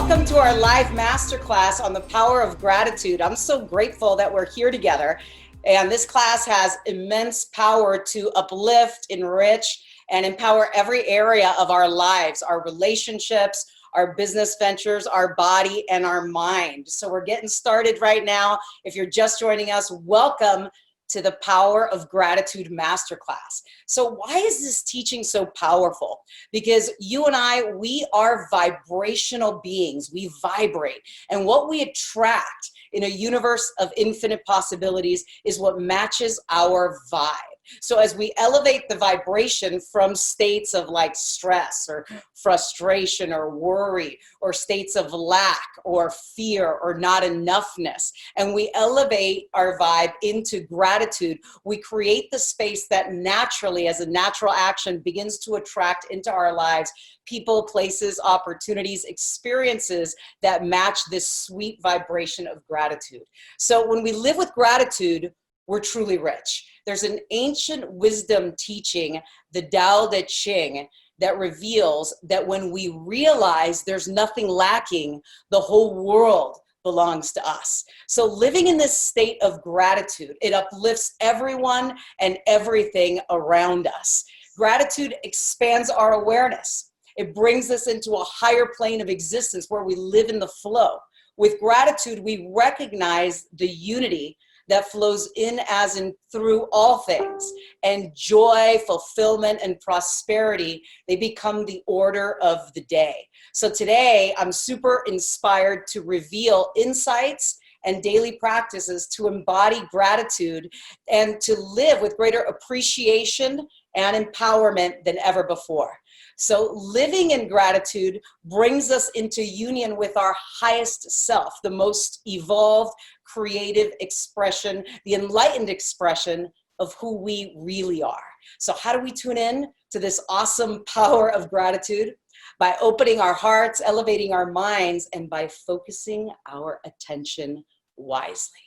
Welcome to our live masterclass on the power of gratitude. I'm so grateful that we're here together. And this class has immense power to uplift, enrich, and empower every area of our lives, our relationships, our business ventures, our body, and our mind. So we're getting started right now. If you're just joining us, welcome to the Power of Gratitude Masterclass. So why is this teaching so powerful? Because you and I, we are vibrational beings. We vibrate. And what we attract in a universe of infinite possibilities is what matches our vibe. So as we elevate the vibration from states of like stress or frustration or worry or states of lack or fear or not enoughness, and we elevate our vibe into gratitude, we create the space that naturally, as a natural action, begins to attract into our lives people, places, opportunities, experiences that match this sweet vibration of gratitude. So when we live with gratitude, we're truly rich. There's an ancient wisdom teaching, the Tao Te Ching, that reveals that when we realize there's nothing lacking, the whole world belongs to us. So living in this state of gratitude, it uplifts everyone and everything around us. Gratitude expands our awareness. It brings us into a higher plane of existence where we live in the flow. With gratitude, we recognize the unity that flows in, as in through all things, and joy, fulfillment, and prosperity, they become the order of the day. So today, I'm super inspired to reveal insights and daily practices to embody gratitude and to live with greater appreciation and empowerment than ever before. So living in gratitude brings us into union with our highest self, the most evolved, creative expression, the enlightened expression of who we really are. So how do we tune in to this awesome power of gratitude? By opening our hearts, elevating our minds, and by focusing our attention wisely.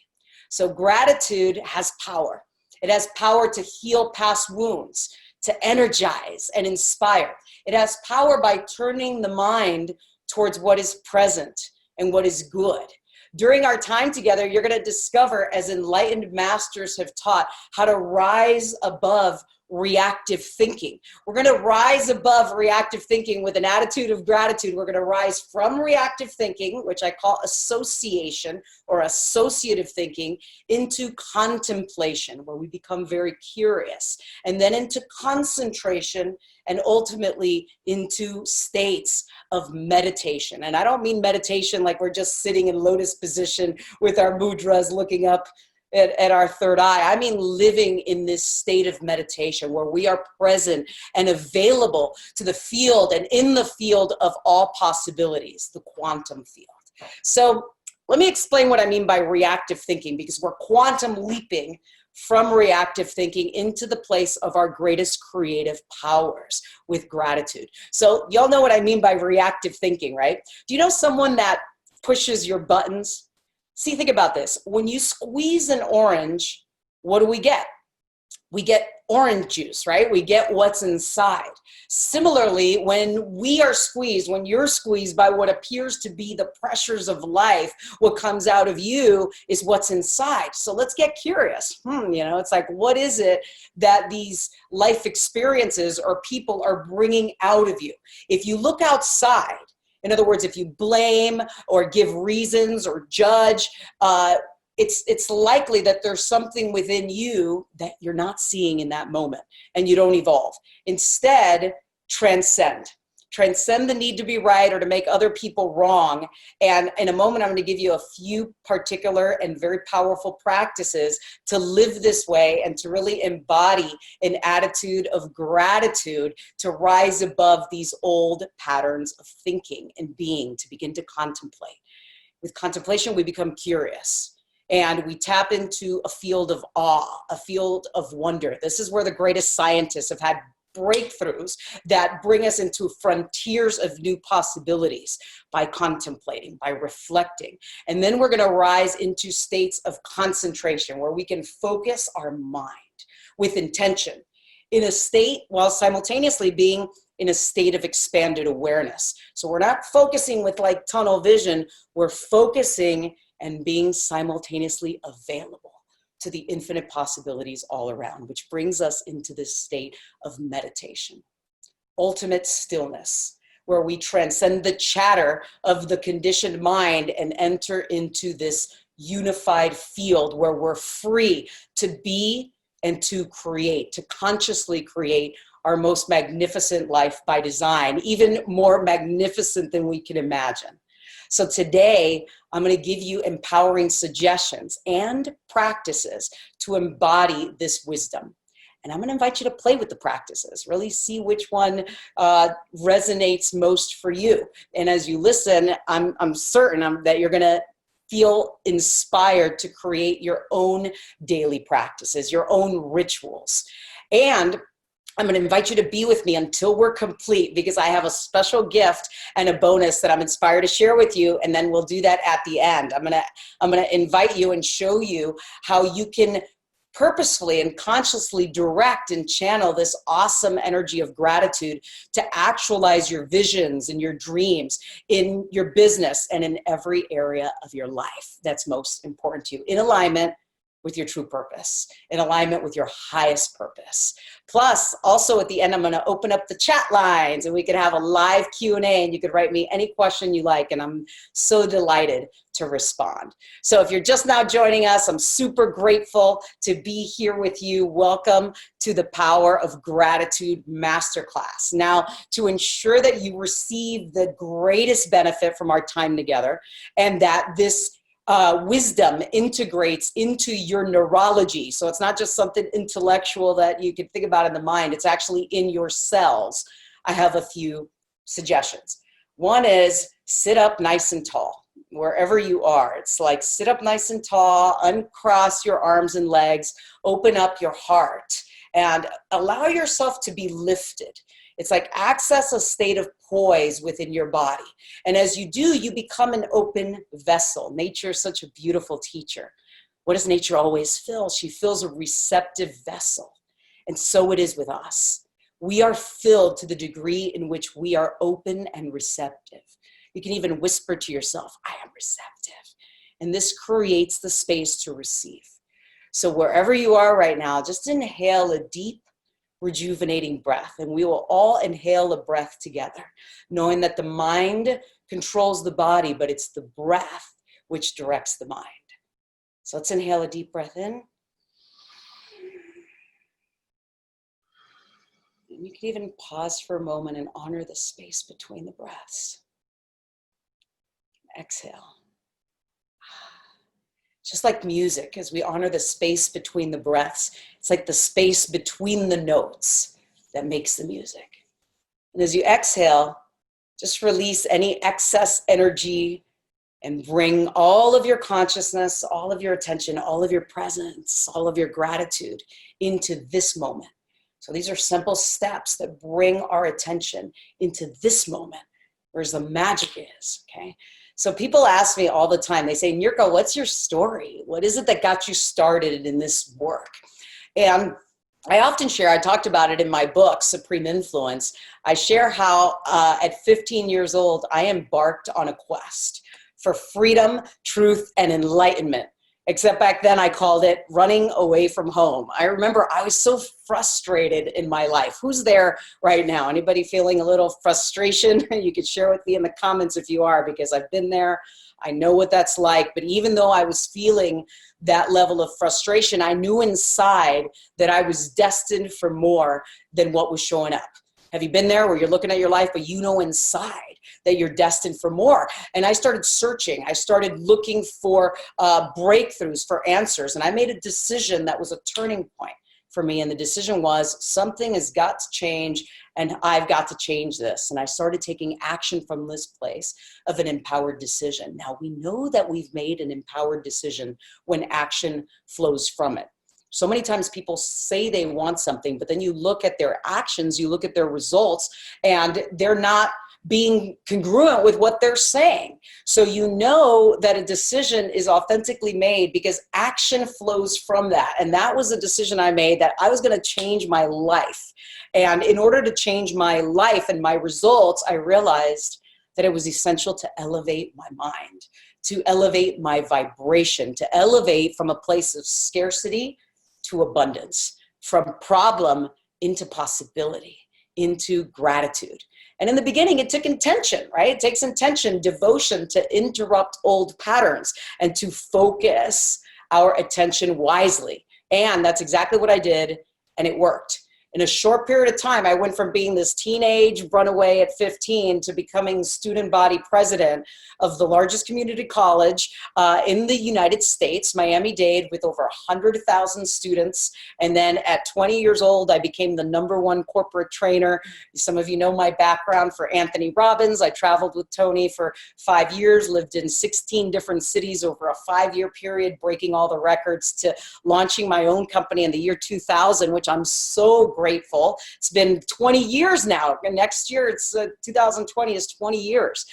So gratitude has power. It has power to heal past wounds, to energize and inspire. It has power by turning the mind towards what is present and what is good. During our time together, you're going to discover, as enlightened masters have taught, how to rise above reactive thinking. We're going to rise above reactive thinking with an attitude of gratitude. We're going to rise from reactive thinking, which I call association or associative thinking, into contemplation, where we become very curious, and then into concentration, and ultimately into states of meditation. And I don't mean meditation like we're just sitting in lotus position with our mudras looking up at our third eye. I mean living in this state of meditation where we are present and available to the field and in the field of all possibilities, the quantum field. So let me explain what I mean by reactive thinking, because we're quantum leaping from reactive thinking into the place of our greatest creative powers with gratitude. So y'all know what I mean by reactive thinking, right? Do you know someone that pushes your buttons? See, think about this. When you squeeze an orange, what do we get? We get orange juice, right? We get what's inside. Similarly, when we are squeezed, when you're squeezed by what appears to be the pressures of life, what comes out of you is what's inside. So let's get curious. It's like, what is it that these life experiences or people are bringing out of you? If you look outside, in other words, if you blame or give reasons or judge, it's likely that there's something within you that you're not seeing in that moment, and you don't evolve. Instead, transcend. Transcend the need to be right or to make other people wrong. And in a moment, I'm going to give you a few particular and very powerful practices to live this way and to really embody an attitude of gratitude to rise above these old patterns of thinking and being, to begin to contemplate. With contemplation, we become curious. And we tap into a field of awe, a field of wonder. This is where the greatest scientists have had breakthroughs that bring us into frontiers of new possibilities by contemplating, by reflecting. And then we're going to rise into states of concentration where we can focus our mind with intention in a state while simultaneously being in a state of expanded awareness. So we're not focusing with like tunnel vision, we're focusing and being simultaneously available to the infinite possibilities all around, which brings us into this state of meditation. Ultimate stillness, where we transcend the chatter of the conditioned mind and enter into this unified field where we're free to be and to create, to consciously create our most magnificent life by design, even more magnificent than we can imagine. So today, I'm going to give you empowering suggestions and practices to embody this wisdom. And I'm going to invite you to play with the practices, really see which one resonates most for you. And as you listen, I'm certain that you're going to feel inspired to create your own daily practices, your own rituals. And I'm going to invite you to be with me until we're complete, because I have a special gift and a bonus that I'm inspired to share with you, and then we'll do that at the end. I'm going to invite you and show you how you can purposefully and consciously direct and channel this awesome energy of gratitude to actualize your visions and your dreams in your business and in every area of your life that's most important to you, in alignment with your true purpose, in alignment with your highest purpose. Plus, also at the end, I'm going to open up the chat lines and we can have a live Q&A, and you could write me any question you like, and I'm so delighted to respond. So if you're just now joining us, I'm super grateful to be here with you. Welcome to the Power of Gratitude Masterclass. Now, to ensure that you receive the greatest benefit from our time together, and that this wisdom integrates into your neurology. So it's not just something intellectual that you can think about in the mind, it's actually in your cells. I have a few suggestions. One is sit up nice and tall, wherever you are. It's like sit up nice and tall, uncross your arms and legs, open up your heart, and allow yourself to be lifted. It's like access a state of poise within your body. And as you do, you become an open vessel. Nature is such a beautiful teacher. What does nature always fill? She fills a receptive vessel. And so it is with us. We are filled to the degree in which we are open and receptive. You can even whisper to yourself, I am receptive. And this creates the space to receive. So wherever you are right now, just inhale a deep, rejuvenating breath, and we will all inhale a breath together, knowing that the mind controls the body, but it's the breath which directs the mind. So let's inhale a deep breath in. And you can even pause for a moment and honor the space between the breaths. Exhale. Just like music, as we honor the space between the breaths, it's like the space between the notes that makes the music. And as you exhale, just release any excess energy and bring all of your consciousness, all of your attention, all of your presence, all of your gratitude into this moment. So these are simple steps that bring our attention into this moment, where the magic is, okay? So people ask me all the time, they say, Niurka, what's your story? What is it that got you started in this work? And I often share, I talked about it in my book, Supreme Influence. I share how at 15 years old, I embarked on a quest for freedom, truth, and enlightenment. Except back then I called it running away from home. I remember I was so frustrated in my life. Who's there right now? Anybody feeling a little frustration? You could share with me in the comments if you are, because I've been there. I know what that's like. But even though I was feeling that level of frustration, I knew inside that I was destined for more than what was showing up. Have you been there where you're looking at your life, but you know inside that you're destined for more? And I started searching. I started looking for breakthroughs, for answers. And I made a decision that was a turning point for me. And the decision was something has got to change, and I've got to change this. And I started taking action from this place of an empowered decision. Now, we know that we've made an empowered decision when action flows from it. So many times people say they want something, but then you look at their actions, you look at their results, and they're not being congruent with what they're saying. So you know that a decision is authentically made because action flows from that. And that was a decision I made, that I was going to change my life. And in order to change my life and my results, I realized that it was essential to elevate my mind, to elevate my vibration, to elevate from a place of scarcity to abundance, from problem into possibility, into gratitude. And in the beginning, it took intention, right? It takes intention, devotion to interrupt old patterns and to focus our attention wisely. And that's exactly what I did, and it worked. In a short period of time, I went from being this teenage runaway at 15 to becoming student body president of the largest community college in the United States, Miami-Dade, with over 100,000 students. And then at 20 years old, I became the #1 corporate trainer. Some of you know my background for Anthony Robbins. I traveled with Tony for 5 years, lived in 16 different cities over a 5-year period, breaking all the records, to launching my own company in the year 2000, which I'm so grateful. It's been 20 years now. And next year, it's 2020 is 20 years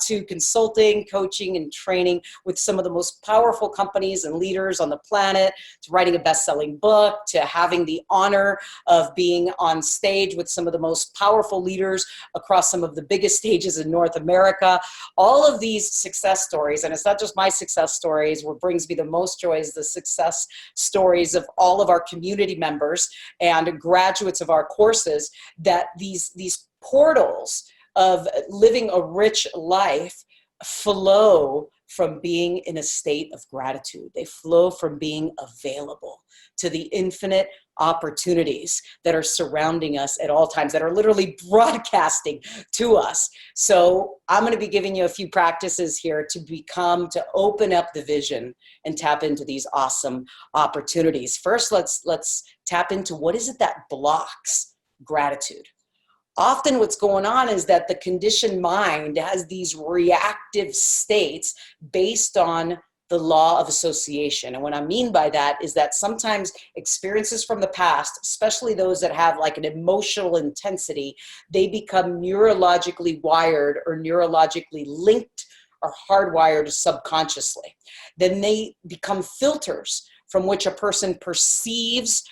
to consulting, coaching, and training with some of the most powerful companies and leaders on the planet, to writing a best-selling book, to having the honor of being on stage with some of the most powerful leaders across some of the biggest stages in North America. All of these success stories, and it's not just my success stories, what brings me the most joy is the success stories of all of our community members and graduates of our courses, that these portals of living a rich life flow from being in a state of gratitude. They flow from being available to the infinite opportunities that are surrounding us at all times, that are literally broadcasting to us. So I'm going to be giving you a few practices here to open up the vision and tap into these awesome opportunities. First, let's tap into what is it that blocks gratitude. Often what's going on is that the conditioned mind has these reactive states based on the law of association. And what I mean by that is that sometimes experiences from the past, especially those that have like an emotional intensity, they become neurologically wired or neurologically linked or hardwired subconsciously. Then they become filters from which a person perceives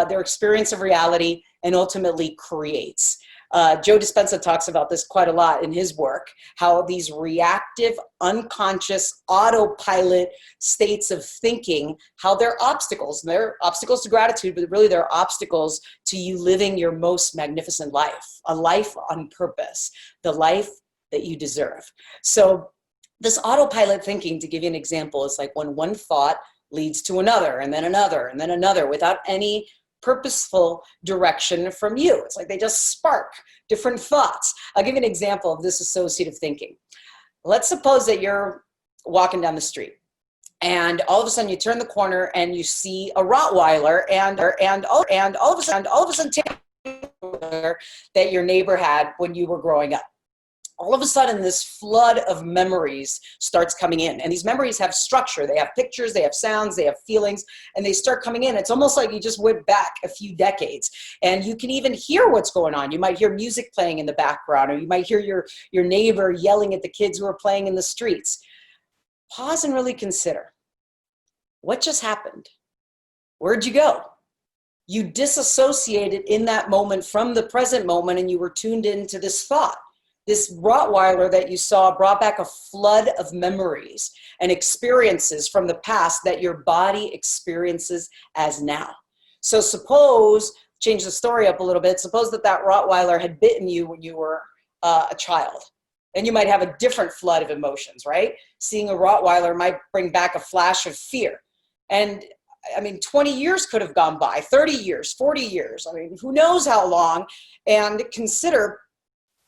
their experience of reality and ultimately creates. Joe Dispenza talks about this quite a lot in his work, how these reactive, unconscious, autopilot states of thinking, how they're obstacles. And they're obstacles to gratitude, but really they're obstacles to you living your most magnificent life, a life on purpose, the life that you deserve. So this autopilot thinking, to give you an example, is like when one thought leads to another, and then another, and then another, without any purposeful direction from you. It's like they just spark different thoughts. I'll give you an example of this associative thinking. Let's suppose that you're walking down the street, and all of a sudden you turn the corner and you see a Rottweiler, and all of a sudden that your neighbor had when you were growing up. All of a sudden, this flood of memories starts coming in. And these memories have structure. They have pictures, they have sounds, they have feelings, and they start coming in. It's almost like you just went back a few decades. And you can even hear what's going on. You might hear music playing in the background, or you might hear your neighbor yelling at the kids who are playing in the streets. Pause and really consider, what just happened? Where'd you go? You disassociated in that moment from the present moment, and you were tuned into this thought. This Rottweiler that you saw brought back a flood of memories and experiences from the past that your body experiences as now. So suppose, change the story up a little bit, suppose that Rottweiler had bitten you when you were a child. And you might have a different flood of emotions, right? Seeing a Rottweiler might bring back a flash of fear. And I mean, 20 years could have gone by, 30 years, 40 years. I mean, who knows how long? And consider,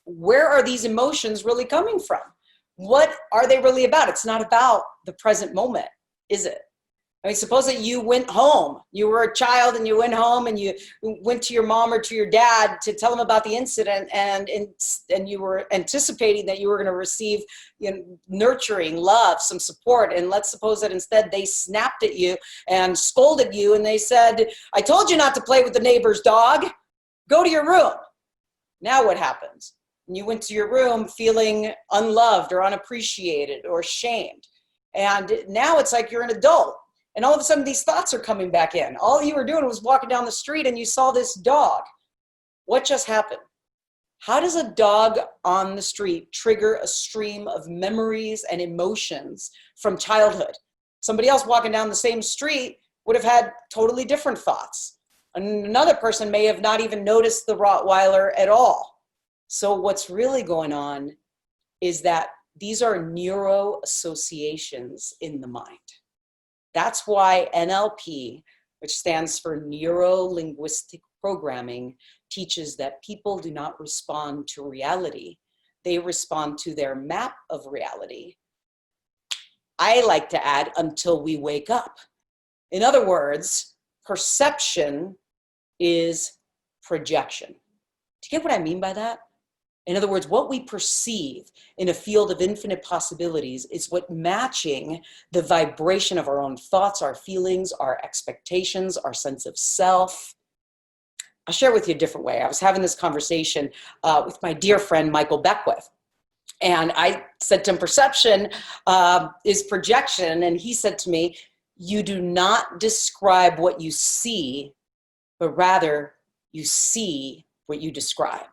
where are these emotions really coming from? What are they really about? It's not about the present moment, is it? I mean, suppose that you went home, you were a child and you went home and you went to your mom or to your dad to tell them about the incident, and you were anticipating that you were going to receive, nurturing, love, some support. And let's suppose that instead they snapped at you and scolded you and they said, I told you not to play with the neighbor's dog. Go to your room. Now what happens? and you went to your room feeling unloved or unappreciated or shamed. And now it's like you're an adult, and all of a sudden these thoughts are coming back in. All you were doing was walking down the street and you saw this dog. What just happened? How does a dog on the street trigger a stream of memories and emotions from childhood? Somebody else walking down the same street would have had totally different thoughts. Another person may have not even noticed the Rottweiler at all. So what's really going on is that these are neuro associations in the mind. That's why NLP, which stands for Neuro-Linguistic Programming, teaches that people do not respond to reality. They respond to their map of reality. I like to add, until we wake up. In other words, perception is projection. Do you get what I mean by that? In other words, what we perceive in a field of infinite possibilities is what matching the vibration of our own thoughts, our feelings, our expectations, our sense of self. I'll share with you a different way. I was having this conversation with my dear friend, Michael Beckwith. And I said to him, perception is projection. And he said to me, you do not describe what you see, but rather you see what you describe.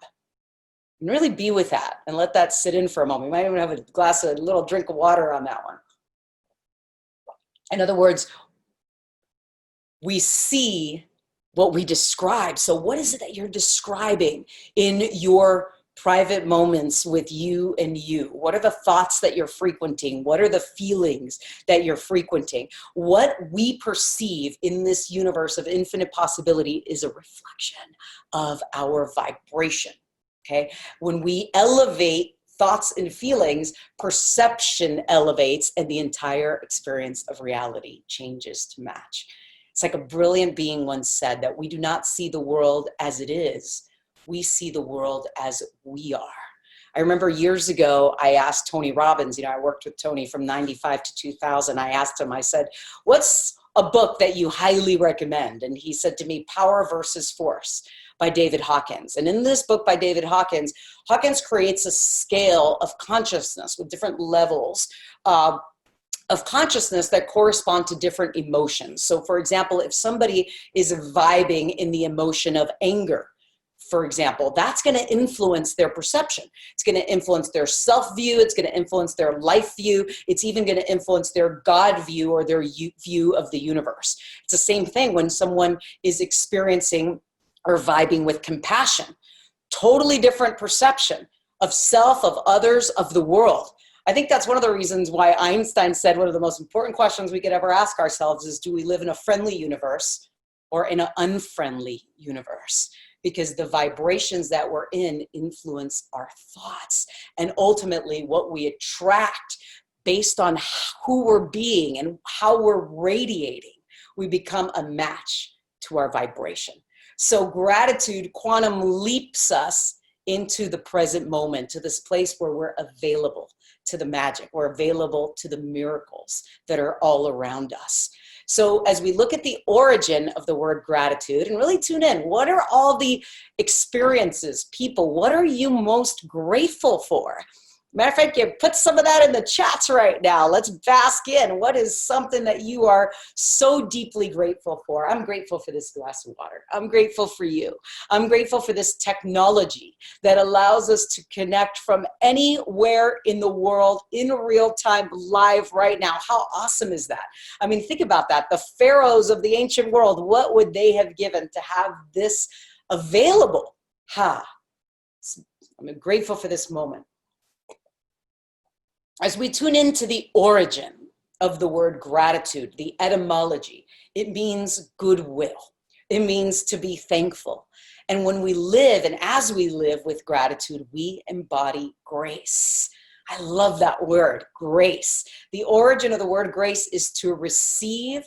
And really be with that and let that sit in for a moment. You might even have a little drink of water on that one. In other words, we see what we describe. So what is it that you're describing in your private moments with you and you? What are the thoughts that you're frequenting? What are the feelings that you're frequenting? What we perceive in this universe of infinite possibility is a reflection of our vibration, okay? When we elevate thoughts and feelings, perception elevates, and the entire experience of reality changes to match. It's like a brilliant being once said that we do not see the world as it is. We see the world as we are. I remember years ago, I asked Tony Robbins, I worked with Tony from 95 to 2000. I asked him, I said, what's a book that you highly recommend? And he said to me, Power versus Force by David Hawkins. And in this book by David Hawkins, Hawkins creates a scale of consciousness with different levels of consciousness that correspond to different emotions. So for example, if somebody is vibing in the emotion of anger, for example, that's going to influence their perception. It's going to influence their self-view. It's going to influence their life view. It's even going to influence their God view or their view of the universe. It's the same thing when someone is experiencing or vibing with compassion. Totally different perception of self, of others, of the world. I think that's one of the reasons why Einstein said one of the most important questions we could ever ask ourselves is, do we live in a friendly universe or in an unfriendly universe? Because the vibrations that we're in influence our thoughts and ultimately what we attract based on who we're being and how we're radiating. We become a match to our vibration. So gratitude quantum leaps us into the present moment, to this place where we're available to the magic, we're available to the miracles that are all around us. So as we look at the origin of the word gratitude and really tune in, what are all the experiences, people, what are you most grateful for? Matter of fact, you put some of that in the chats right now. Let's bask in. What is something that you are so deeply grateful for? I'm grateful for this glass of water. I'm grateful for you. I'm grateful for this technology that allows us to connect from anywhere in the world in real time, live right now. How awesome is that? I mean, think about that. The pharaohs of the ancient world, what would they have given to have this available? I'm grateful for this moment. As we tune into the origin of the word gratitude, the etymology, it means goodwill. It means to be thankful. And when we live and as we live with gratitude, we embody grace. I love that word, grace. The origin of the word grace is to receive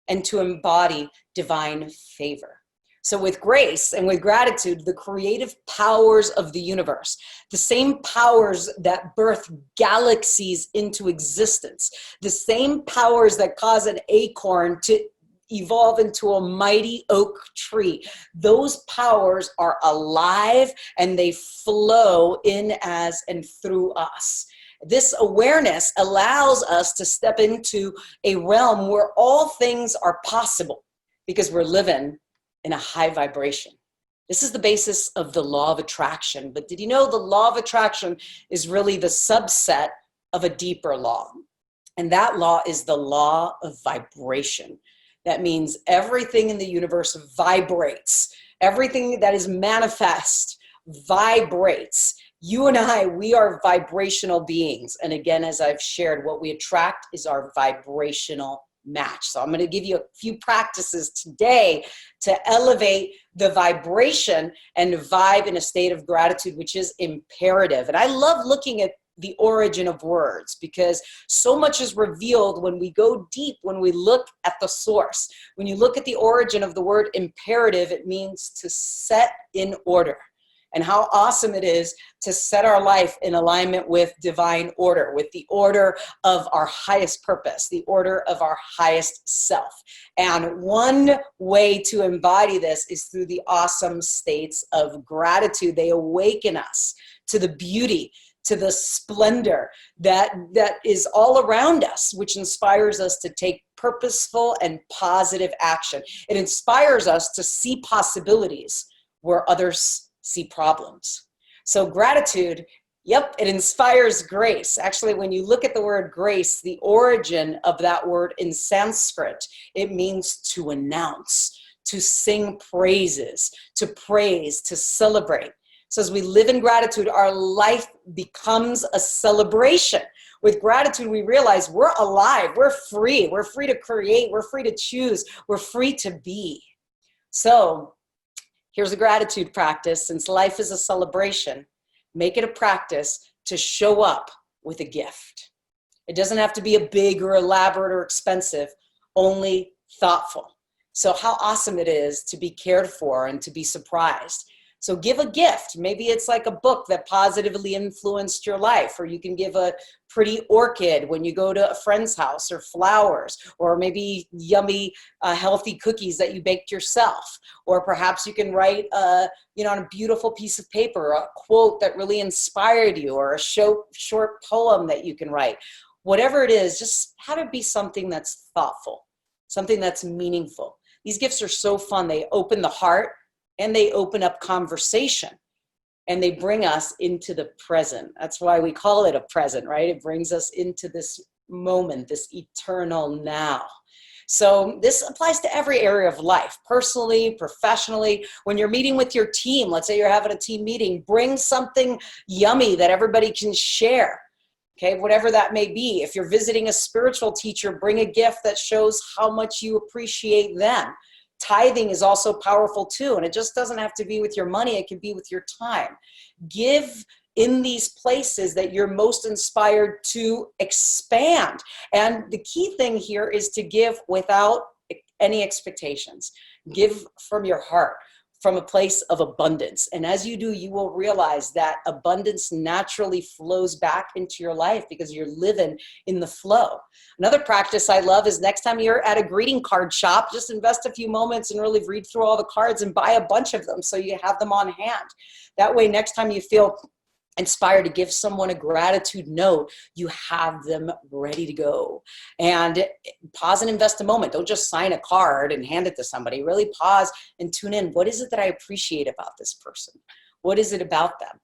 and to embody divine favor. So with grace and with gratitude, the creative powers of the universe, the same powers that birth galaxies into existence, the same powers that cause an acorn to evolve into a mighty oak tree. Those powers are alive and they flow in as and through us. This awareness allows us to step into a realm where all things are possible because we're living in a high vibration. This is the basis of the law of attraction. But did you know the law of attraction is really the subset of a deeper law? And that law is the law of vibration. That means everything in the universe vibrates. Everything that is manifest vibrates. You and I, we are vibrational beings. And again, as I've shared, what we attract is our vibrational match. So I'm going to give you a few practices today to elevate the vibration and vibe in a state of gratitude, which is imperative. And I love looking at the origin of words because so much is revealed when we go deep, when we look at the source. When you look at the origin of the word imperative, it means to set in order. And how awesome it is to set our life in alignment with divine order, with the order of our highest purpose, the order of our highest self. And one way to embody this is through the awesome states of gratitude. They awaken us to the beauty, to the splendor that is all around us, which inspires us to take purposeful and positive action. It inspires us to see possibilities where others see problems. So gratitude, yep, it inspires grace. Actually, when you look at the word grace, the origin of that word in Sanskrit, it means to announce, to sing praises, to praise, to celebrate. So as we live in gratitude, our life becomes a celebration. With gratitude, we realize we're alive, we're free to create, we're free to choose, we're free to be. So here's a gratitude practice. Since life is a celebration, make it a practice to show up with a gift. It doesn't have to be a big or elaborate or expensive, only thoughtful. So how awesome it is to be cared for and to be surprised. So give a gift. Maybe it's like a book that positively influenced your life, or you can give a pretty orchid when you go to a friend's house, or flowers, or maybe yummy, healthy cookies that you baked yourself. Or perhaps you can write, on a beautiful piece of paper, a quote that really inspired you, or a short poem that you can write. Whatever it is, just have it be something that's thoughtful, something that's meaningful. These gifts are so fun. They open the heart, and they open up conversation, and they bring us into the present. That's why we call it a present, right? It brings us into this moment, this eternal now. So this applies to every area of life, personally, professionally. When you're meeting with your team, let's say you're having a team meeting, bring something yummy that everybody can share. Okay, whatever that may be. If you're visiting a spiritual teacher, bring a gift that shows how much you appreciate them. Tithing is also powerful too, and it just doesn't have to be with your money, it can be with your time. Give in these places that you're most inspired to expand. And the key thing here is to give without any expectations. Give from your heart, from a place of abundance. And as you do, you will realize that abundance naturally flows back into your life because you're living in the flow. Another practice I love is next time you're at a greeting card shop, just invest a few moments and really read through all the cards and buy a bunch of them so you have them on hand. That way, next time you feel inspired to give someone a gratitude note, you have them ready to go. And pause and invest a moment. Don't just sign a card and hand it to somebody. Really pause and tune in. What is it that I appreciate about this person? What is it about them?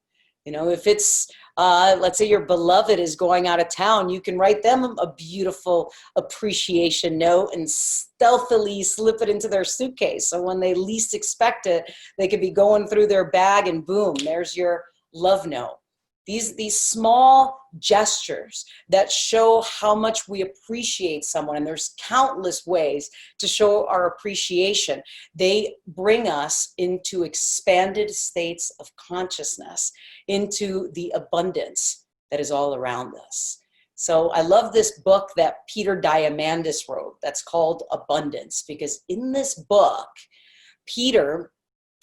If it's, let's say your beloved is going out of town, you can write them a beautiful appreciation note and stealthily slip it into their suitcase. So when they least expect it, they could be going through their bag and boom, there's your love note. These small gestures that show how much we appreciate someone, and there's countless ways to show our appreciation. They bring us into expanded states of consciousness, into the abundance that is all around us. So I love this book that Peter Diamandis wrote that's called Abundance, because in this book, Peter,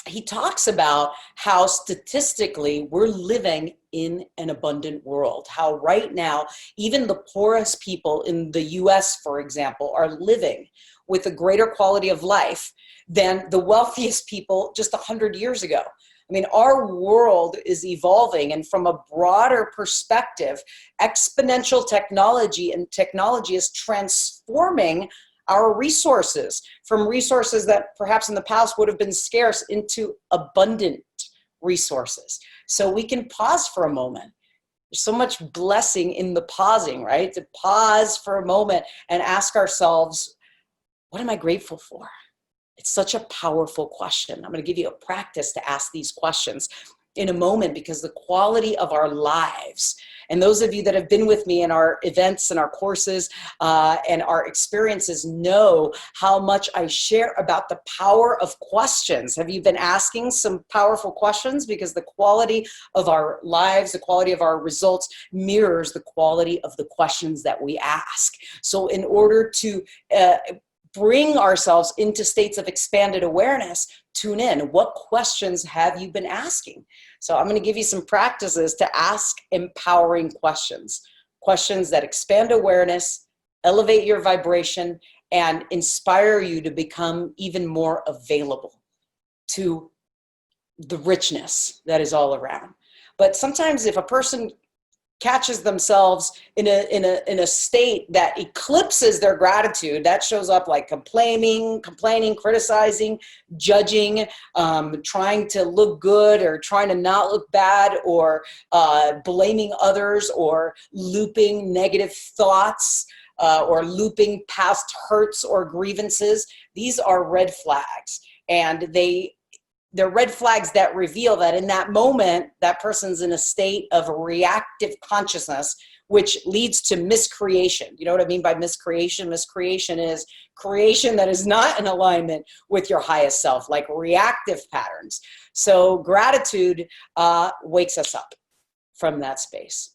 he talks about how statistically we're living in an abundant world. How right now, even the poorest people in the US, for example, are living with a greater quality of life than the wealthiest people just 100 years ago. I mean, our world is evolving, and from a broader perspective, exponential technology is transforming our resources from resources that perhaps in the past would have been scarce into abundant resources. So we can pause for a moment. There's so much blessing in the pausing, right? To pause for a moment and ask ourselves, what am I grateful for? It's such a powerful question. I'm going to give you a practice to ask these questions in a moment, because the quality of our lives, and those of you that have been with me in our events and our courses and our experiences know how much I share about the power of questions. Have you been asking some powerful questions? Because the quality of our lives, the quality of our results mirrors the quality of the questions that we ask. So in order to bring ourselves into states of expanded awareness, tune in. What questions have you been asking? So I'm going to give you some practices to ask empowering questions. Questions that expand awareness, elevate your vibration, and inspire you to become even more available to the richness that is all around. But sometimes if a person catches themselves in a state that eclipses their gratitude, that shows up like complaining, criticizing, judging, trying to look good or trying to not look bad, or blaming others, or looping negative thoughts, or looping past hurts or grievances. These are red flags, and they're red flags that reveal that in that moment, that person's in a state of reactive consciousness, which leads to miscreation. You know what I mean by miscreation? Miscreation is creation that is not in alignment with your highest self, like reactive patterns. So gratitude wakes us up from that space.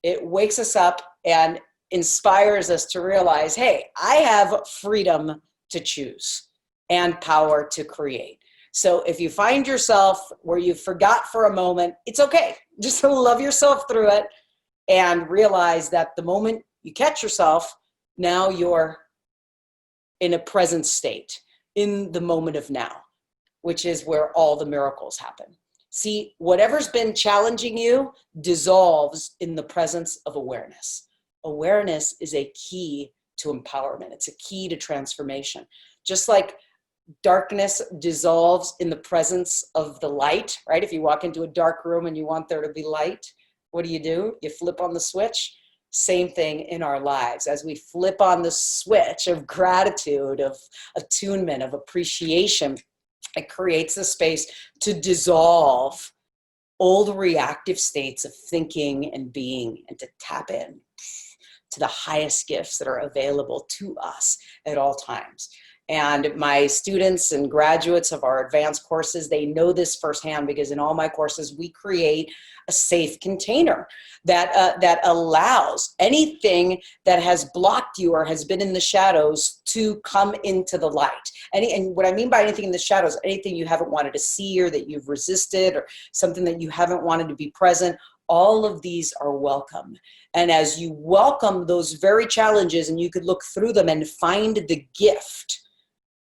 It wakes us up and inspires us to realize, hey, I have freedom to choose and power to create. So if you find yourself where you forgot for a moment, it's okay. Just love yourself through it and realize that the moment you catch yourself, now you're in a present state, in the moment of now, which is where all the miracles happen. See, whatever's been challenging you dissolves in the presence of awareness. Awareness is a key to empowerment. It's a key to transformation. Just like darkness dissolves in the presence of the light, right? If you walk into a dark room and you want there to be light, what do? You flip on the switch. Same thing in our lives. As we flip on the switch of gratitude, of attunement, of appreciation, it creates a space to dissolve old reactive states of thinking and being, and to tap in to the highest gifts that are available to us at all times. And my students and graduates of our advanced courses, they know this firsthand, because in all my courses, we create a safe container that allows anything that has blocked you or has been in the shadows to come into the light. And what I mean by anything in the shadows, anything you haven't wanted to see, or that you've resisted, or something that you haven't wanted to be present, all of these are welcome. And as you welcome those very challenges, and you could look through them and find the gift.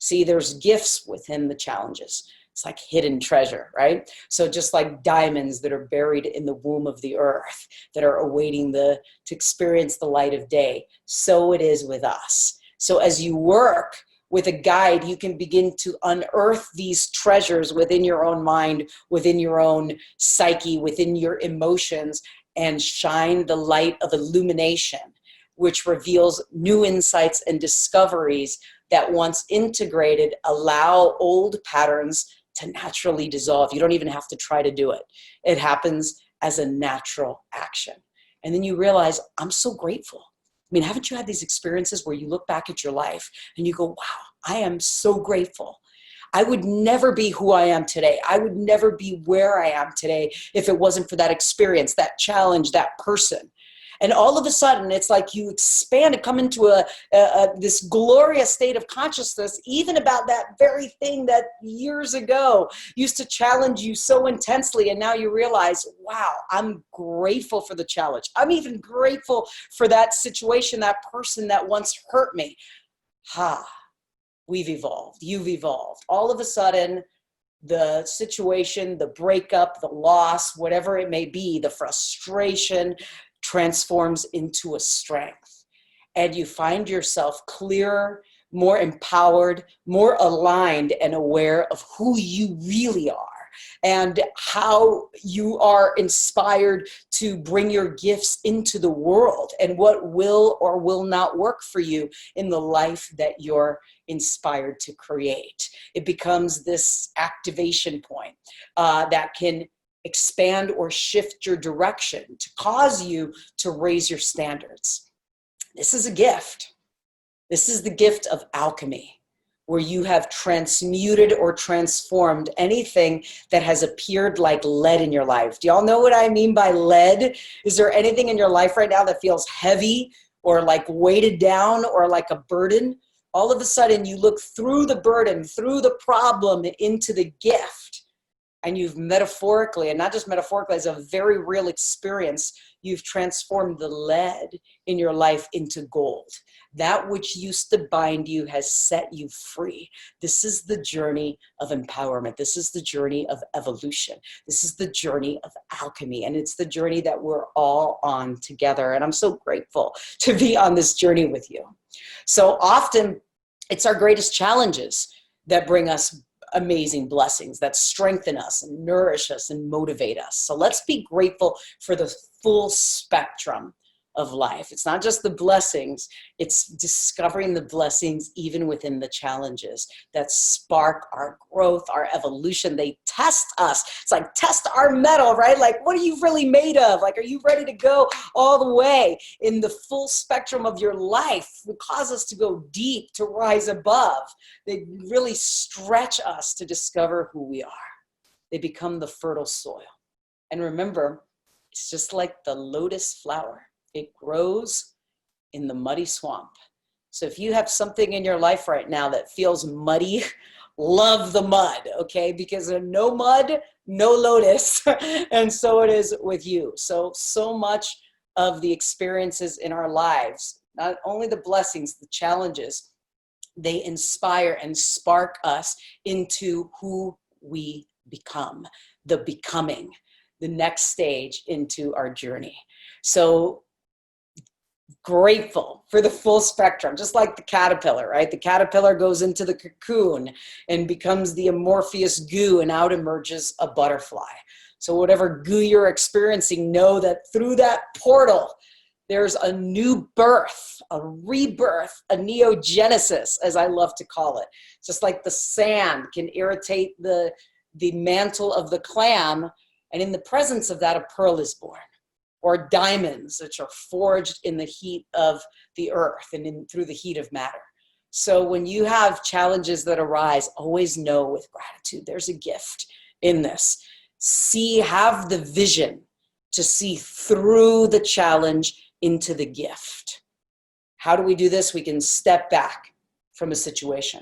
See, there's gifts within the challenges. It's like hidden treasure, right? So just like diamonds that are buried in the womb of the earth, that are awaiting to experience the light of day, so it is with us. So as you work with a guide, you can begin to unearth these treasures within your own mind, within your own psyche, within your emotions, and shine the light of illumination, which reveals new insights and discoveries that, once integrated, allow old patterns to naturally dissolve. You don't even have to try to do it. It happens as a natural action. And then you realize, I'm so grateful. I mean, haven't you had these experiences where you look back at your life and you go, wow, I am so grateful. I would never be who I am today. I would never be where I am today if it wasn't for that experience, that challenge, that person. And all of a sudden, it's like you expand and come into this glorious state of consciousness, even about that very thing that years ago used to challenge you so intensely. And now you realize, wow, I'm grateful for the challenge. I'm even grateful for that situation, that person that once hurt me. we've evolved, you've evolved. All of a sudden, the situation, the breakup, the loss, whatever it may be, the frustration transforms into a strength. And you find yourself clearer, more empowered, more aligned and aware of who you really are and how you are inspired to bring your gifts into the world and what will or will not work for you in the life that you're inspired to create. It becomes this activation point that can expand or shift your direction to cause you to raise your standards. This is a gift. This is the gift of alchemy, where you have transmuted or transformed anything that has appeared like lead in your life. Do y'all know what I mean by lead? Is there anything in your life right now that feels heavy or like weighted down or like a burden? All of a sudden you look through the burden, through the problem into the gift. And you've metaphorically, and not just metaphorically, as a very real experience, you've transformed the lead in your life into gold. That which used to bind you has set you free. This is the journey of empowerment. This is the journey of evolution. This is the journey of alchemy. And it's the journey that we're all on together. And I'm so grateful to be on this journey with you. So often it's our greatest challenges that bring us amazing blessings, that strengthen us and nourish us and motivate us. So let's be grateful for the full spectrum of life. It's not just the blessings, it's discovering the blessings even within the challenges that spark our growth, our evolution. They test us. It's like test our metal, right? Like, what are you really made of? Like, are you ready to go all the way in the full spectrum of your life? It cause us to go deep, to rise above. They really stretch us to discover who we are. They become the fertile soil. And remember, it's just like the lotus flower. It grows in the muddy swamp. So if you have something in your life right now that feels muddy, love the mud, okay? Because there's no mud, no lotus. And so it is with you. So much of the experiences in our lives, not only the blessings, the challenges, they inspire and spark us into who we become, the becoming, the next stage into our journey. So grateful for the full spectrum, just like the caterpillar, right? The caterpillar goes into the cocoon and becomes the amorphous goo, and out emerges a butterfly. So whatever goo you're experiencing, know that through that portal, there's a new birth, a rebirth, a neogenesis, as I love to call it. Just like the sand can irritate the mantle of the clam, and in the presence of that, a pearl is born. Or diamonds, which are forged in the heat of the earth and through the heat of matter. So when you have challenges that arise, always know with gratitude, there's a gift in this. Have the vision to see through the challenge into the gift. How do we do this? We can step back from a situation.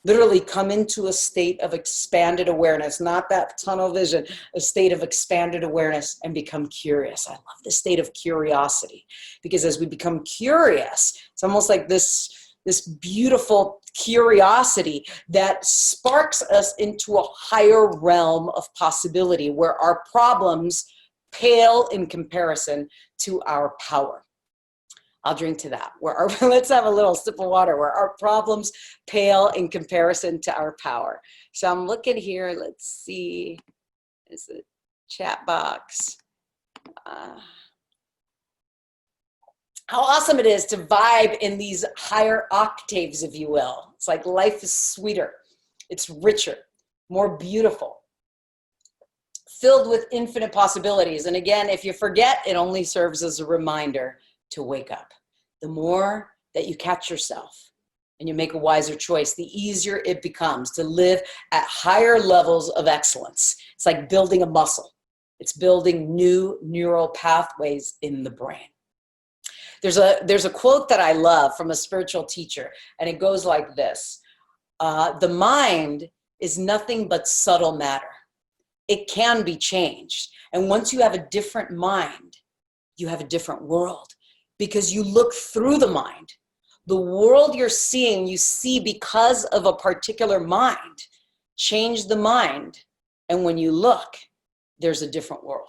Literally come into a state of expanded awareness, not that tunnel vision, a state of expanded awareness, and become curious. I love the state of curiosity, because as we become curious, it's almost like this beautiful curiosity that sparks us into a higher realm of possibility where our problems pale in comparison to our power. I'll drink to that. Let's have a little sip of water, where our problems pale in comparison to our power. So I'm looking here. Let's see. Is the chat box. How awesome it is to vibe in these higher octaves, if you will. It's like life is sweeter. It's richer, more beautiful, filled with infinite possibilities. And again, if you forget, it only serves as a reminder to wake up. The more that you catch yourself and you make a wiser choice, the easier it becomes to live at higher levels of excellence. It's like building a muscle. It's building new neural pathways in the brain. There's a quote that I love from a spiritual teacher, and it goes like this. The mind is nothing but subtle matter. It can be changed. And once you have a different mind, you have a different world. Because you look through the mind. The world you're seeing, you see because of a particular mind. Change the mind, and when you look, there's a different world.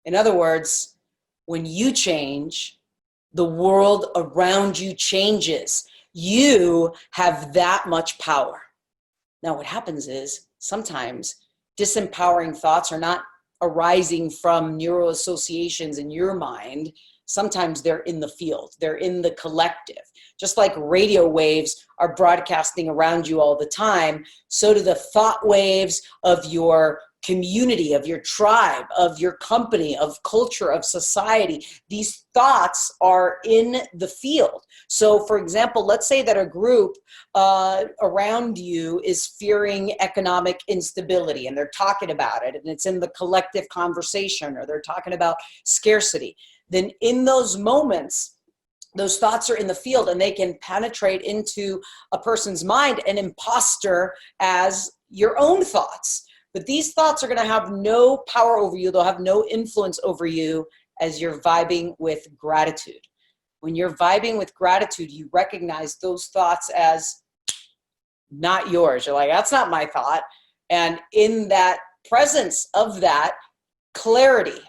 In other words, when you change, the world around you changes. You have that much power. Now, what happens is sometimes disempowering thoughts are not arising from neural associations in your mind. Sometimes they're in the field, they're in the collective. Just like radio waves are broadcasting around you all the time, so do the thought waves of your community, of your tribe, of your company, of culture, of society. These thoughts are in the field. So for example, let's say that a group around you is fearing economic instability, and they're talking about it, and it's in the collective conversation, or they're talking about scarcity. Then in those moments, those thoughts are in the field, and they can penetrate into a person's mind and imposter as your own thoughts. But these thoughts are going to have no power over you. They'll have no influence over you as you're vibing with gratitude. When you're vibing with gratitude, you recognize those thoughts as not yours. You're like, that's not my thought. And in that presence of that, clarity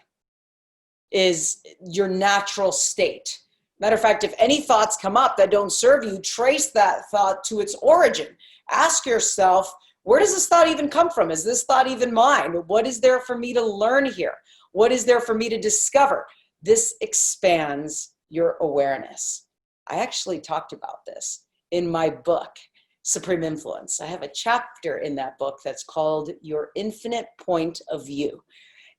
is your natural state. Matter of fact, if any thoughts come up that don't serve you, trace that thought to its origin. Ask yourself, where does this thought even come from? Is this thought even mine? What is there for me to learn here? What is there for me to discover? This expands your awareness. I actually talked about this in my book, Supreme Influence. I have a chapter in that book that's called Your Infinite Point of View.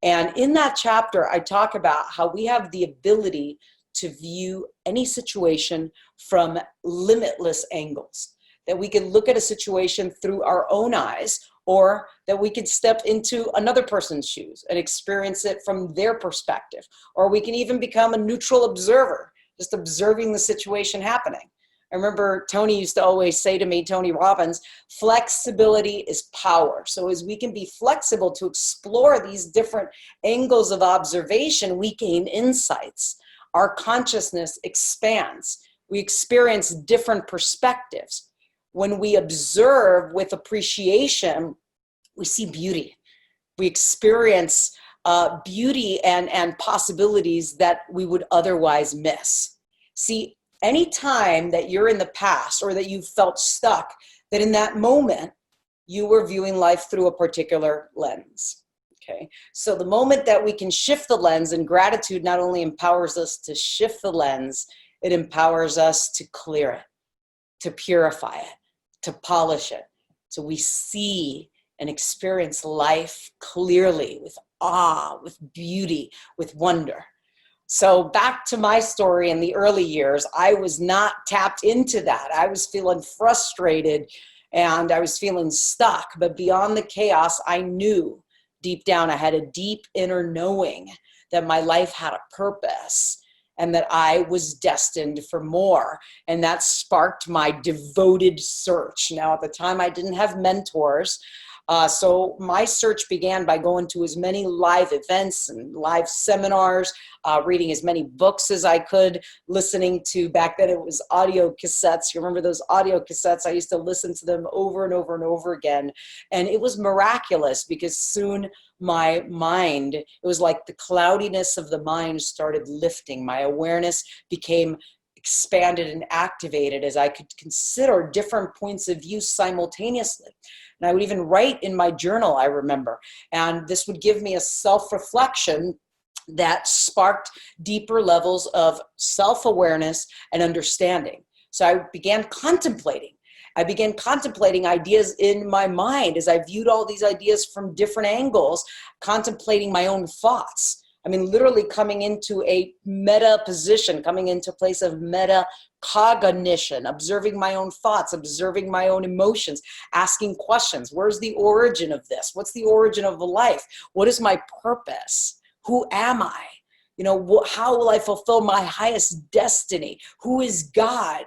And in that chapter, I talk about how we have the ability to view any situation from limitless angles. That we can look at a situation through our own eyes, or that we could step into another person's shoes and experience it from their perspective. Or we can even become a neutral observer, just observing the situation happening. I remember Tony used to always say to me, Tony Robbins, flexibility is power. So as we can be flexible to explore these different angles of observation, we gain insights. Our consciousness expands. We experience different perspectives. When we observe with appreciation, we see beauty. We experience beauty and possibilities that we would otherwise miss. See, anytime that you're in the past or that you felt stuck, that in that moment, you were viewing life through a particular lens. Okay, so the moment that we can shift the lens, and gratitude not only empowers us to shift the lens, it empowers us to clear it, to purify it, to polish it. So we see and experience life clearly with awe, with beauty, with wonder. So back to my story in the early years, I was not tapped into that. I was feeling frustrated and I was feeling stuck, but beyond the chaos, I knew deep down, I had a deep inner knowing that my life had a purpose and that I was destined for more. And that sparked my devoted search. Now, at the time, I didn't have mentors. So my search began by going to as many live events and live seminars, reading as many books as I could, listening to, back then it was audio cassettes. You remember those audio cassettes? I used to listen to them over and over and over again. And it was miraculous because soon my mind, it was like the cloudiness of the mind started lifting. My awareness became expanded and activated as I could consider different points of view simultaneously. And I would even write in my journal, I remember, and this would give me a self-reflection that sparked deeper levels of self-awareness and understanding. So I began contemplating. I began contemplating ideas in my mind as I viewed all these ideas from different angles, contemplating my own thoughts. I mean, literally coming into a meta position, coming into a place of meta cognition, observing my own thoughts, observing my own emotions, asking questions. Where's the origin of this? What's the origin of the life? What is my purpose? Who am I? You know, how will I fulfill my highest destiny? Who is God?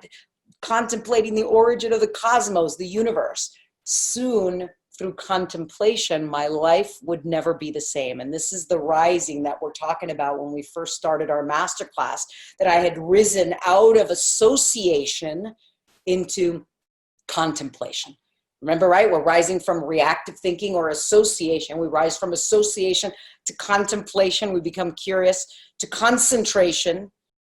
Contemplating the origin of the cosmos, the universe. Soon, through contemplation, my life would never be the same. And this is the rising that we're talking about when we first started our masterclass, that I had risen out of association into contemplation. Remember, right? We're rising from reactive thinking or association. We rise from association to contemplation. We become curious, to concentration,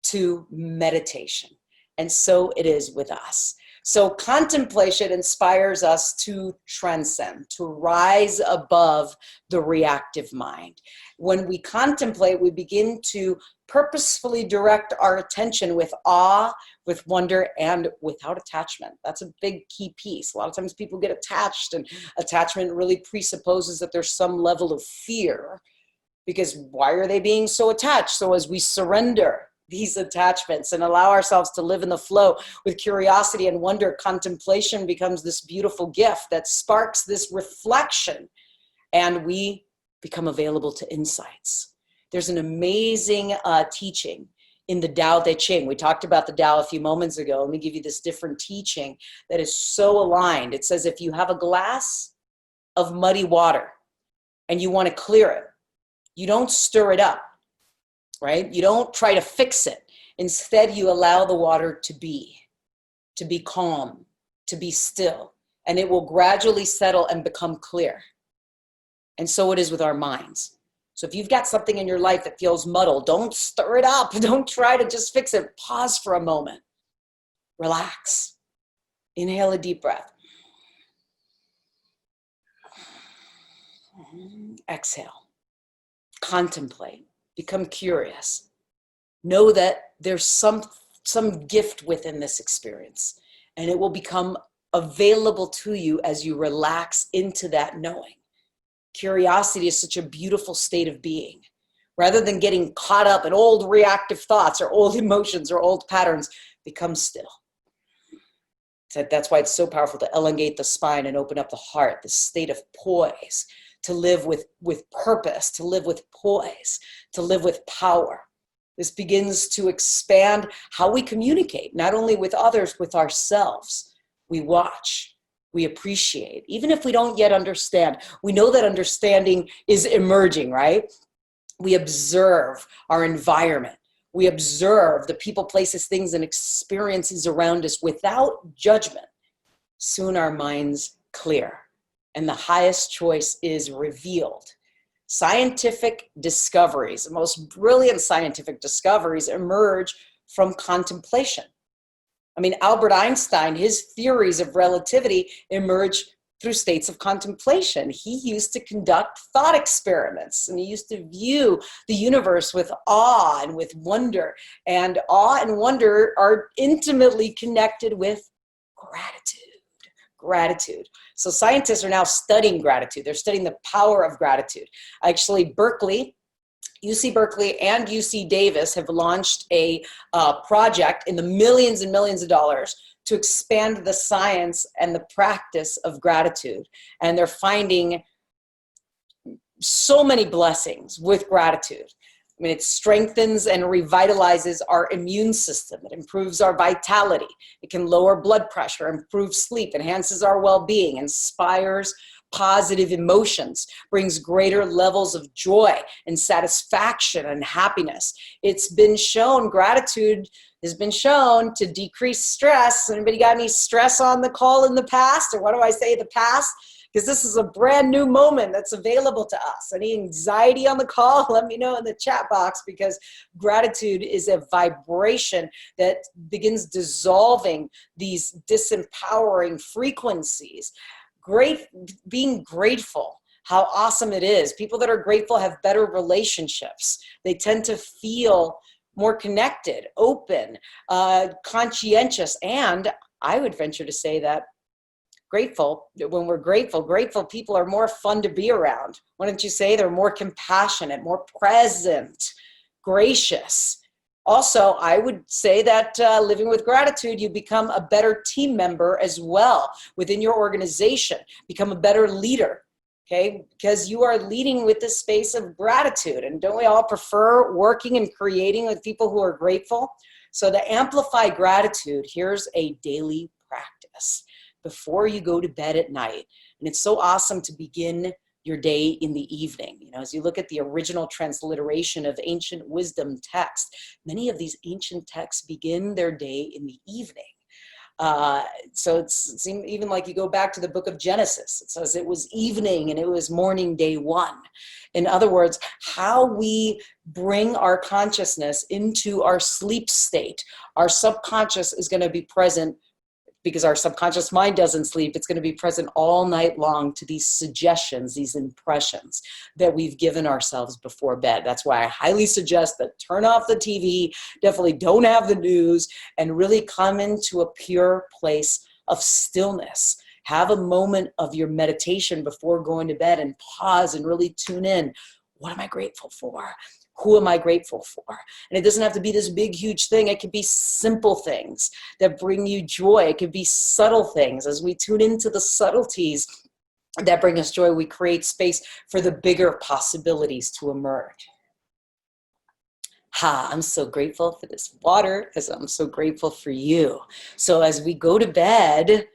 to meditation. And so it is with us. So contemplation inspires us to transcend, to rise above the reactive mind. When we contemplate, we begin to purposefully direct our attention with awe, with wonder, and without attachment. That's a big key piece. A lot of times people get attached, and attachment really presupposes that there's some level of fear, because why are they being so attached? So as we surrender these attachments and allow ourselves to live in the flow with curiosity and wonder, contemplation becomes this beautiful gift that sparks this reflection, and we become available to insights. There's an amazing teaching in the Tao Te Ching. We talked about the Tao a few moments ago. Let me give you this different teaching that is so aligned. It says, if you have a glass of muddy water and you want to clear it, you don't stir it up, right? You don't try to fix it. Instead, you allow the water to be calm, to be still, and it will gradually settle and become clear. And so it is with our minds. So if you've got something in your life that feels muddled, don't stir it up. Don't try to just fix it. Pause for a moment. Relax. Inhale a deep breath. Exhale. Contemplate. Become curious. Know that there's some gift within this experience, and it will become available to you as you relax into that knowing. Curiosity is such a beautiful state of being. Rather than getting caught up in old reactive thoughts or old emotions or old patterns, become still. So that's why it's so powerful to elongate the spine and open up the heart, this state of poise, to live with purpose, to live with poise, to live with power. This begins to expand how we communicate, not only with others, with ourselves. We watch. We appreciate, even if we don't yet understand. We know that understanding is emerging, right? We observe our environment. We observe the people, places, things, and experiences around us without judgment. Soon our minds clear, and the highest choice is revealed. Scientific discoveries, the most brilliant scientific discoveries, emerge from contemplation. I mean, Albert Einstein, his theories of relativity emerge through states of contemplation. He used to conduct thought experiments, and he used to view the universe with awe and with wonder. And awe and wonder are intimately connected with gratitude. So scientists are now studying gratitude. They're studying the power of gratitude. Actually, UC Berkeley and UC Davis have launched a project in the millions and millions of dollars to expand the science and the practice of gratitude. And they're finding so many blessings with gratitude. I mean, it strengthens and revitalizes our immune system. It improves our vitality. It can lower blood pressure, improve sleep, enhances our well-being, inspires positive emotions, brings greater levels of joy and satisfaction and happiness. It's been shown, gratitude has been shown to decrease stress. Anybody got any stress on the call in the past? Or what do I say, the past? Because this is a brand new moment that's available to us. Any anxiety on the call, let me know in the chat box, because gratitude is a vibration that begins dissolving these disempowering frequencies. Being grateful, how awesome it is. People that are grateful have better relationships. They tend to feel more connected, open, conscientious, and I would venture to say that when we're grateful people are more fun to be around. Wouldn't you say? They're more compassionate, more present, gracious. Also, I would say that living with gratitude, you become a better team member as well within your organization, become a better leader, okay? Because you are leading with this space of gratitude. And don't we all prefer working and creating with people who are grateful? So to amplify gratitude, here's a daily practice. Before you go to bed at night, And it's so awesome to begin your day in the evening. You know, as you look at the original transliteration of ancient wisdom text, many of these ancient texts begin their day in the evening. So it's even like you go back to the book of Genesis, it says it was evening and it was morning day one. In other words, how we bring our consciousness into our sleep state, our subconscious is going to be present because our subconscious mind doesn't sleep. It's going to be present all night long to these suggestions, these impressions that we've given ourselves before bed. That's why I highly suggest that turn off the TV, definitely don't have the news, and really come into a pure place of stillness. Have a moment of your meditation before going to bed and pause and really tune in. What am I grateful for? Who am I grateful for? And it doesn't have to be this big, huge thing. It could be simple things that bring you joy. It could be subtle things. As we tune into the subtleties that bring us joy, we create space for the bigger possibilities to emerge. I'm so grateful for this water because I'm so grateful for you. So as we go to bed,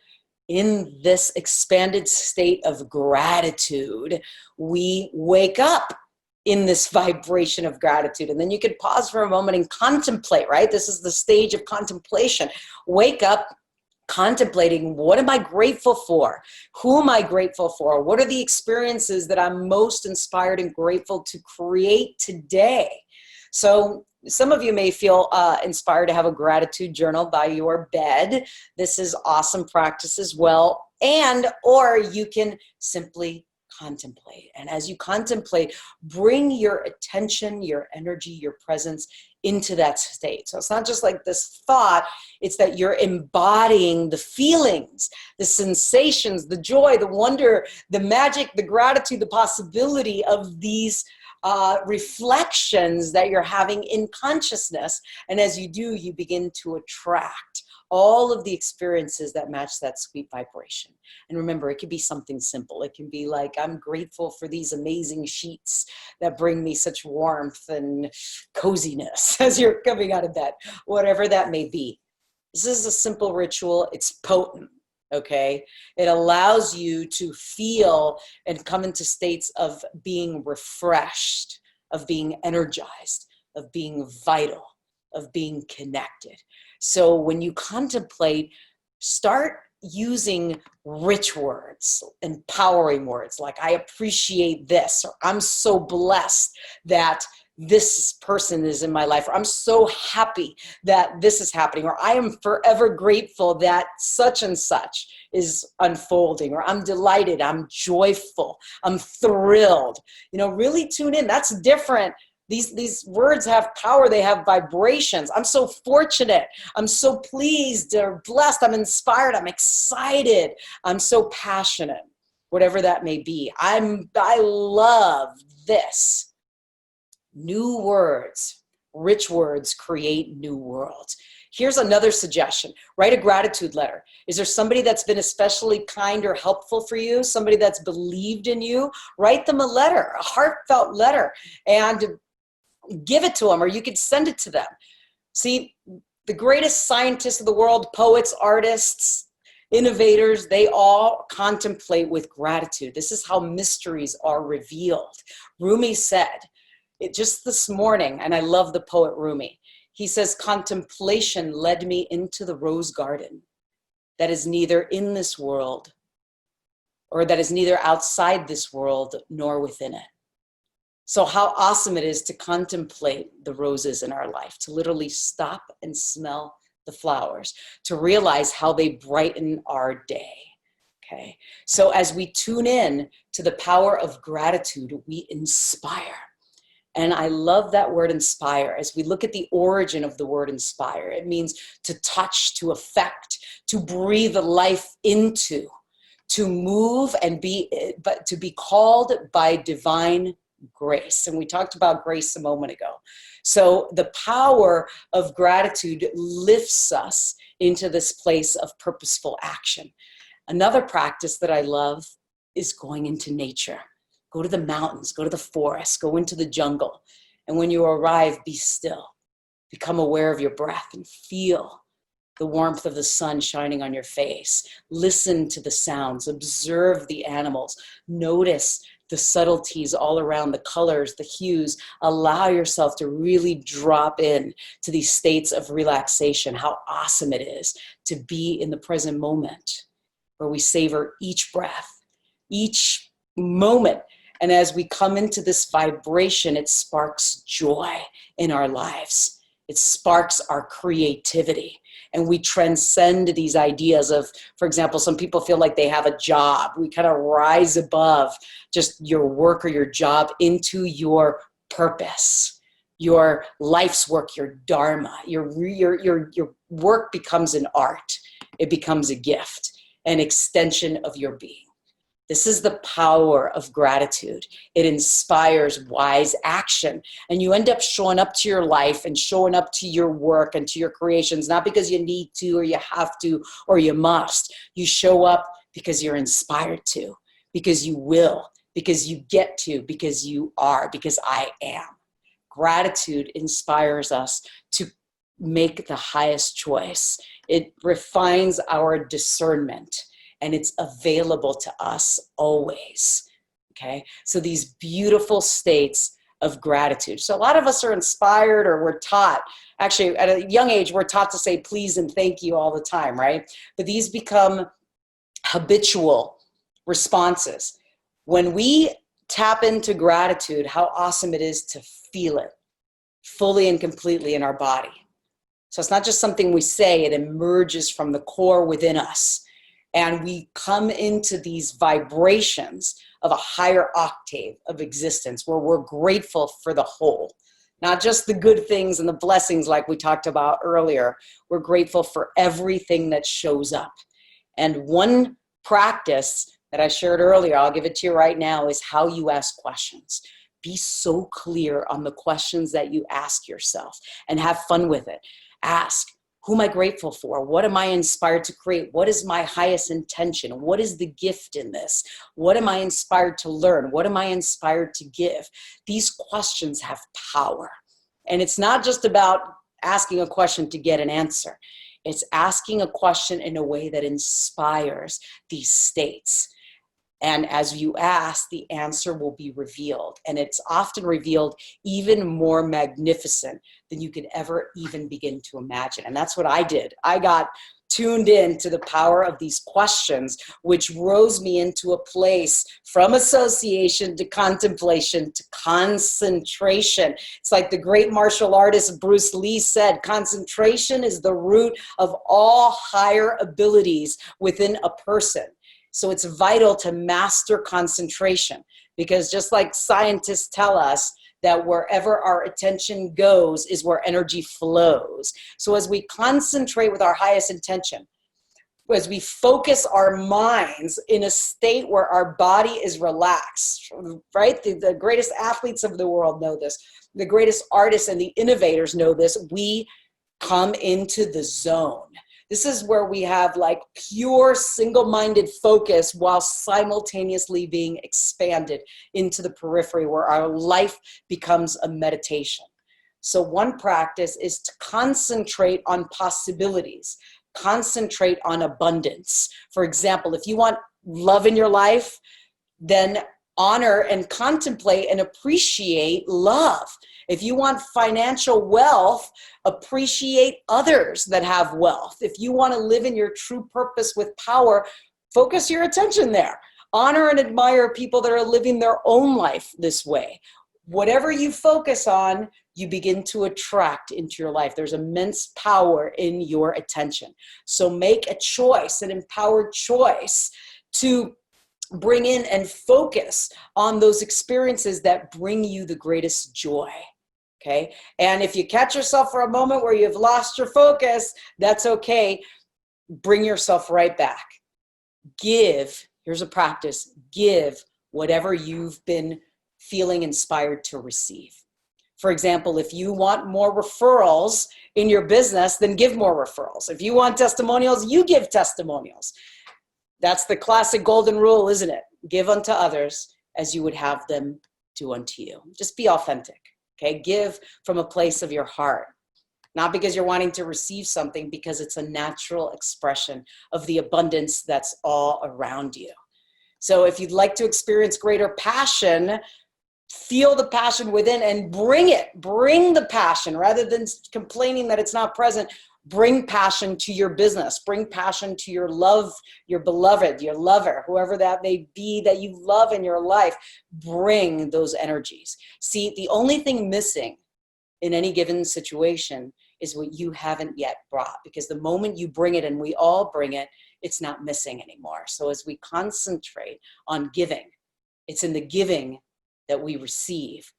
in this expanded state of gratitude, we wake up in this vibration of gratitude. And then you could pause for a moment and contemplate, right? This is the stage of contemplation. Wake up contemplating, what am I grateful for? Who am I grateful for? What are the experiences that I'm most inspired and grateful to create today? So some of you may feel inspired to have a gratitude journal by your bed. This is awesome practice as well. Or you can simply contemplate. And as you contemplate, bring your attention, your energy, your presence into that state. So it's not just like this thought, it's that you're embodying the feelings, the sensations, the joy, the wonder, the magic, the gratitude, the possibility of these reflections that you're having in consciousness. And as you do, you begin to attract all of the experiences that match that sweet vibration. And remember, it could be something simple. It can be like, I'm grateful for these amazing sheets that bring me such warmth and coziness as you're coming out of bed, whatever that may be. This is a simple ritual. It's potent, okay? It allows you to feel and come into states of being refreshed, of being energized, of being vital, of being connected. So when you contemplate, start using rich words, empowering words like, I appreciate this, or I'm so blessed that this person is in my life, or I'm so happy that this is happening, or I am forever grateful that such and such is unfolding, or I'm delighted, I'm joyful, I'm thrilled. You know, really tune in. That's different. These words have power. They have vibrations. I'm so fortunate. I'm so pleased or blessed. I'm inspired. I'm excited. I'm so passionate. Whatever that may be. I love this. New words, rich words create new worlds. Here's another suggestion. Write a gratitude letter. Is there somebody that's been especially kind or helpful for you? Somebody that's believed in you? Write them a letter, a heartfelt letter, and give it to them, or you could send it to them. See, the greatest scientists of the world, poets, artists, innovators, they all contemplate with gratitude. This is how mysteries are revealed. Rumi said, it just this morning, and I love the poet Rumi, he says, contemplation led me into the rose garden that is neither in this world, or that is neither outside this world nor within it. So how awesome it is to contemplate the roses in our life, to literally stop and smell the flowers, to realize how they brighten our day. Okay. So as we tune in to the power of gratitude, we inspire. And I love that word inspire. As we look at the origin of the word inspire, it means to touch, to affect, to breathe life into, to move and but to be called by divine grace. And we talked about grace a moment ago. So the power of gratitude lifts us into this place of purposeful action. Another practice that I love is going into nature. Go to the mountains, go to the forest, go into the jungle. And when you arrive, be still. Become aware of your breath and feel the warmth of the sun shining on your face. Listen to the sounds, observe the animals, notice the subtleties all around, the colors, the hues. Allow yourself to really drop in to these states of relaxation. How awesome it is to be in the present moment, where we savor each breath, each moment. And as we come into this vibration, it sparks joy in our lives. It sparks our creativity. And we transcend these ideas of, for example, some people feel like they have a job. We kind of rise above just your work or your job into your purpose, your life's work, your dharma. Your work becomes an art. It becomes a gift, an extension of your being. This is the power of gratitude. It inspires wise action. And you end up showing up to your life and showing up to your work and to your creations, not because you need to or you have to or you must. You show up because you're inspired to, because you will, because you get to, because you are, because I am. Gratitude inspires us to make the highest choice. It refines our discernment. And it's available to us always, okay? So these beautiful states of gratitude. So a lot of us are inspired, or we're taught, actually at a young age, we're taught to say please and thank you all the time, right? But these become habitual responses. When we tap into gratitude, how awesome it is to feel it fully and completely in our body. So it's not just something we say, it emerges from the core within us. And we come into these vibrations of a higher octave of existence where we're grateful for the whole, not just the good things and the blessings like we talked about earlier. We're grateful for everything that shows up. And one practice that I shared earlier, I'll give it to you right now, is how you ask questions. Be so clear on the questions that you ask yourself and have fun with it. Ask, who am I grateful for? What am I inspired to create? What is my highest intention? What is the gift in this? What am I inspired to learn? What am I inspired to give? These questions have power. And it's not just about asking a question to get an answer. It's asking a question in a way that inspires these states. And as you ask, the answer will be revealed. And it's often revealed even more magnificent than you could ever even begin to imagine. And that's what I did. I got tuned in to the power of these questions, which rose me into a place from association to contemplation to concentration. It's like the great martial artist Bruce Lee said, concentration is the root of all higher abilities within a person. So it's vital to master concentration, because just like scientists tell us that wherever our attention goes is where energy flows. So as we concentrate with our highest intention, as we focus our minds in a state where our body is relaxed, right? The greatest athletes of the world know this. The greatest artists and the innovators know this. We come into the zone. This is where we have like pure single-minded focus while simultaneously being expanded into the periphery, where our life becomes a meditation. So one practice is to concentrate on possibilities, concentrate on abundance. For example, if you want love in your life, then honor and contemplate and appreciate love. If you want financial wealth, appreciate others that have wealth. If you want to live in your true purpose with power, focus your attention there. Honor and admire people that are living their own life this way. Whatever you focus on, you begin to attract into your life. There's immense power in your attention. So make a choice, an empowered choice, to bring in and focus on those experiences that bring you the greatest joy. Okay. And if you catch yourself for a moment where you've lost your focus, that's okay. Bring yourself right back. Give, here's a practice, give whatever you've been feeling inspired to receive. For example, if you want more referrals in your business, then give more referrals. If you want testimonials, you give testimonials. That's the classic golden rule, isn't it? Give unto others as you would have them do unto you. Just be authentic. Okay, give from a place of your heart. not because you're wanting to receive something, because it's a natural expression of the abundance that's all around you. So if you'd like to experience greater passion, feel the passion within and bring it. Bring the passion rather than complaining that it's not present. Bring passion to your business. Bring passion to your love, your beloved, your lover, whoever that may be that you love in your life. Bring those energies. See, the only thing missing in any given situation is what you haven't yet brought, because the moment you bring it, and we all bring it, it's not missing anymore. So as we concentrate on giving, it's in the giving that we receive.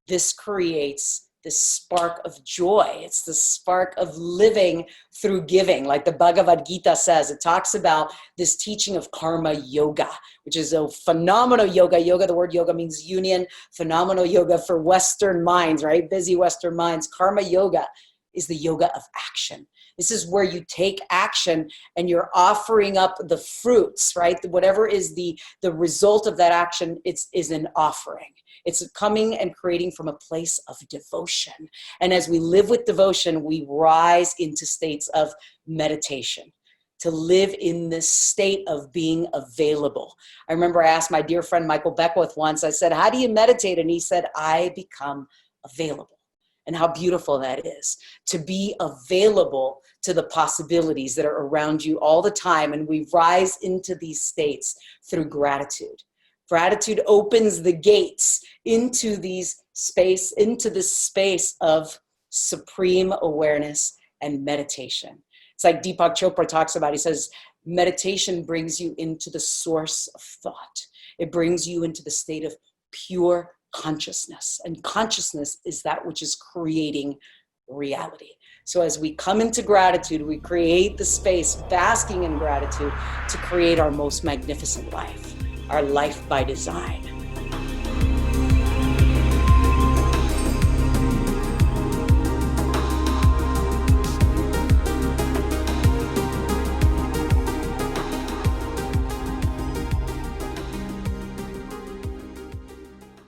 This creates this spark of joy. It's the spark of living through giving. Like the Bhagavad Gita says, it talks about this teaching of karma yoga, which is a phenomenal yoga. Yoga, the word yoga means union. Phenomenal yoga for Western minds, right? Busy Western minds. Karma yoga is the yoga of action. This is where you take action and you're offering up the fruits, right? Whatever is the result of that action, is an offering. It's coming and creating from a place of devotion. And as we live with devotion, we rise into states of meditation, to live in this state of being available. I remember I asked my dear friend Michael Beckwith once, I said, how do you meditate? And he said, I become available. And how beautiful that is, to be available to the possibilities that are around you all the time. And we rise into these states through gratitude. Gratitude opens the gates into this space of supreme awareness and meditation. It's like Deepak Chopra talks about. He says, meditation brings you into the source of thought. It brings you into the state of pure consciousness. And consciousness is that which is creating reality. So as we come into gratitude, we create the space, basking in gratitude, to create our most magnificent life, our life by design.